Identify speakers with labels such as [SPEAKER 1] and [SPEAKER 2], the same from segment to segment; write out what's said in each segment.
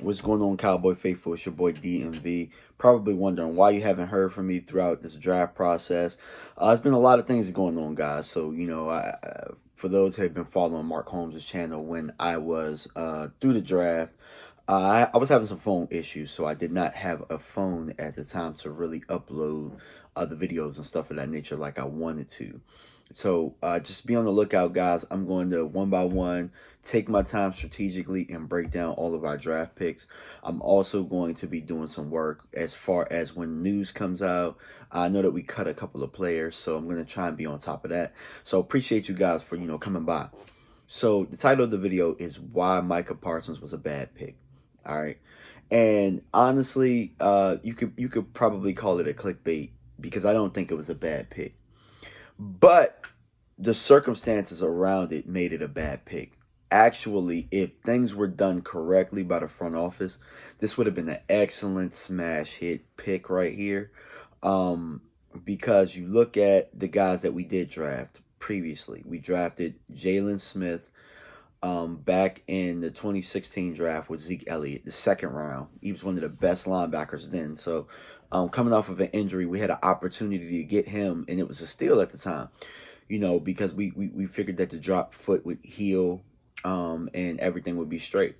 [SPEAKER 1] What's going on, Cowboy Faithful? It's your boy DMV. Probably wondering why you haven't heard from me throughout this draft process. There's been a lot of things going on, guys. So, for those who have been following Mark Holmes' channel, when I was through the draft, I was having some phone issues, so I did not have a phone at the time to really upload the videos and stuff of that nature like I wanted to. So just be on the lookout, guys. I'm going to one by one take my time strategically and break down all of our draft picks. I'm also going to be doing some work as far as when news comes out. I know that we cut a couple of players, so I'm going to try and be on top of that. So appreciate you guys for coming by. So the title of the video is why Micah Parsons was a bad pick. All right. And honestly, you could probably call it a clickbait because I don't think it was a bad pick. But the circumstances around it made it a bad pick. Actually, if things were done correctly by the front office, this would have been an excellent smash hit pick right here. Because you look at the guys that we did draft previously. We drafted Jalen Smith back in the 2016 draft with Zeke Elliott, the second round. He was one of the best linebackers then. So coming off of an injury, we had an opportunity to get him, and it was a steal at the time, because we figured that the drop foot would heal and everything would be straight.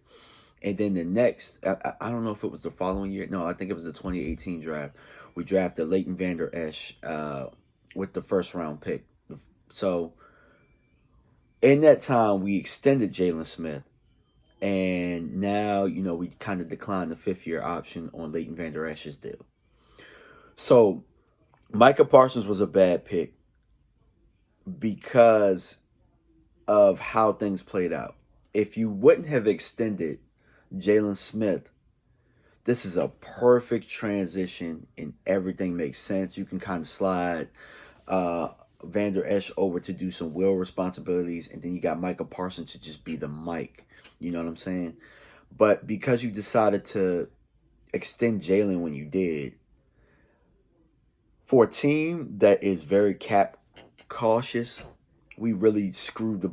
[SPEAKER 1] And then the next, I don't know if it was the following year. No, I think it was the 2018 draft. We drafted Leighton Vander Esch with the first round pick. So in that time, we extended Jalen Smith. And now, we kind of declined the fifth-year option on Leighton Vander Esch's deal. So Micah Parsons was a bad pick because of how things played out. If you wouldn't have extended Jalen Smith, this is a perfect transition and everything makes sense. You can kind of slide Vander Esch over to do some will responsibilities, and then you got Micah Parsons to just be the Mike. You know what I'm saying? But because you decided to extend Jalen when you did, for a team that is very cap cautious, we really screwed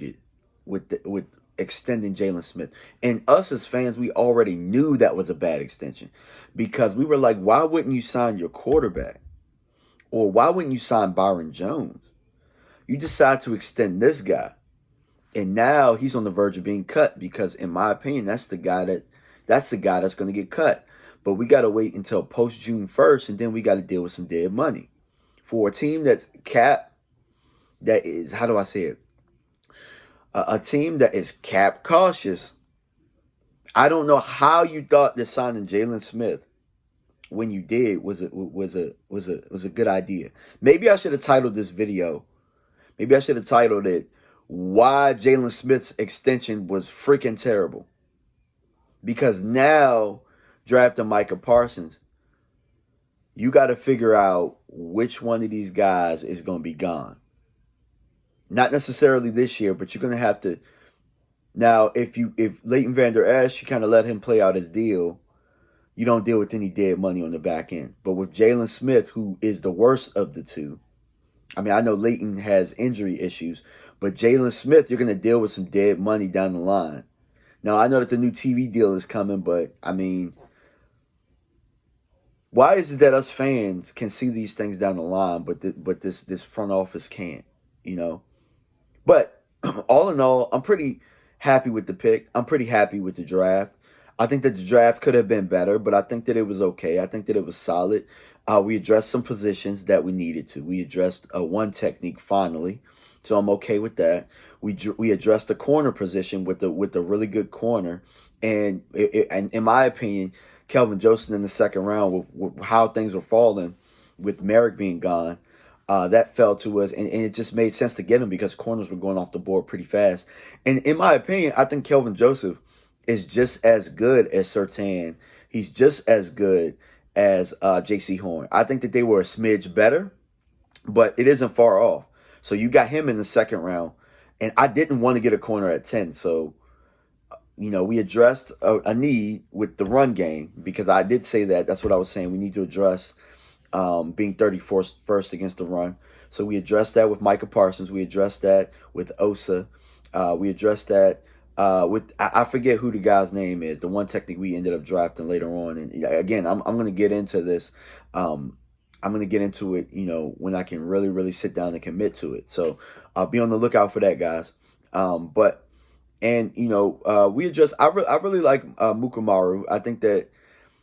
[SPEAKER 1] it with extending Jalen Smith. And us as fans, we already knew that was a bad extension because we were like, why wouldn't you sign your quarterback? Or why wouldn't you sign Byron Jones? You decide to extend this guy. And now he's on the verge of being cut because, in my opinion, that's the guy that's going to get cut. But we got to wait until post June 1st, and then we got to deal with some dead money. For a team that's cap, that is, how do I say it? A team that is cap cautious. I don't know how you thought that signing Jalen Smith when you did was a good idea. Maybe I should have titled this video. Maybe I should have titled it "Why Jalen Smith's Extension Was Freaking Terrible." Because now, drafting Micah Parsons, you got to figure out which one of these guys is going to be gone. Not necessarily this year, but you're going to have to. Now, if Leighton Vander Esch, you kind of let him play out his deal, you don't deal with any dead money on the back end. But with Jalen Smith, who is the worst of the two, I mean, I know Leighton has injury issues, but Jalen Smith, you're going to deal with some dead money down the line. Now, I know that the new TV deal is coming, but, I mean, why is it that us fans can see these things down the line, but this front office can't, But all in all, I'm pretty happy with the pick. I'm pretty happy with the draft. I think that the draft could have been better, but I think that it was okay. I think that it was solid. We addressed some positions that we needed to. We addressed one technique finally, so I'm okay with that. We addressed the corner position with a really good corner, and in my opinion, Kelvin Joseph in the second round with how things were falling, with Merrick being gone, that fell to us, and it just made sense to get him because corners were going off the board pretty fast. And in my opinion, I think Kelvin Joseph is just as good as Surtain. He's just as good as J.C. Horn. I think that they were a smidge better, but it isn't far off. So you got him in the second round, and I didn't want to get a corner at 10. So, we addressed a need with the run game because I did say that. That's what I was saying. We need to address being 34th first against the run. So we addressed that with Micah Parsons. We addressed that with Osa. We addressed that I forget who the guy's name is, the one technique we ended up drafting later on. And again, I'm going to get into this. I'm going to get into it, when I can really, really sit down and commit to it. So I'll be on the lookout for that, guys. But and we adjust. I really like Mukamaru. I think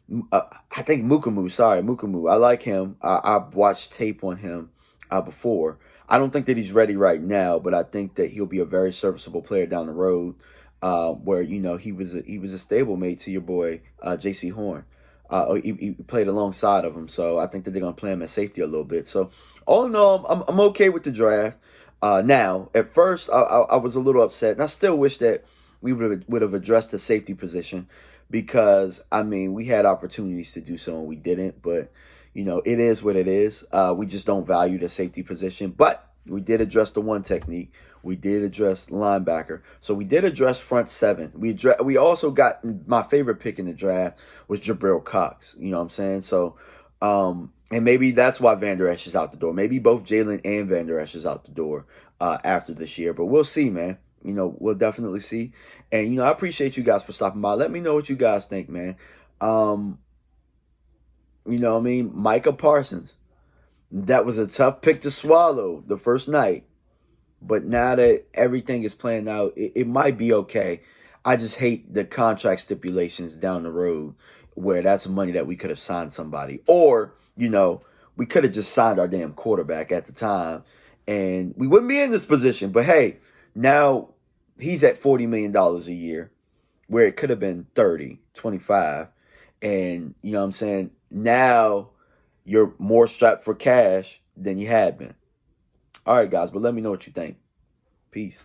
[SPEAKER 1] Mukamu. Sorry, Mukamu. I like him. I've watched tape on him before. I don't think that he's ready right now, but I think that he'll be a very serviceable player down the road. Where he was a stablemate to your boy J.C. Horn. He played alongside of him, so I think that they're gonna play him at safety a little bit. So all in all, I'm okay with the draft. Now, at first, I was a little upset, and I still wish that we would have addressed the safety position because we had opportunities to do so and we didn't. But it is what it is. We just don't value the safety position, but we did address the one technique. We did address linebacker. So we did address front seven. We also got my favorite pick in the draft was Jabril Cox. You know what I'm saying? So, and maybe that's why Van Der Esch is out the door. Maybe both Jalen and Van Der Esch is out the door after this year. But we'll see, man. We'll definitely see. And, I appreciate you guys for stopping by. Let me know what you guys think, man. Micah Parsons. That was a tough pick to swallow the first night. But now that everything is playing out, it might be okay. I just hate the contract stipulations down the road where that's money that we could have signed somebody. Or, we could have just signed our damn quarterback at the time and we wouldn't be in this position. But hey, now he's at $40 million a year where it could have been 30, 25. And, you know what I'm saying? Now you're more strapped for cash than you had been. All right, guys, but let me know what you think. Peace.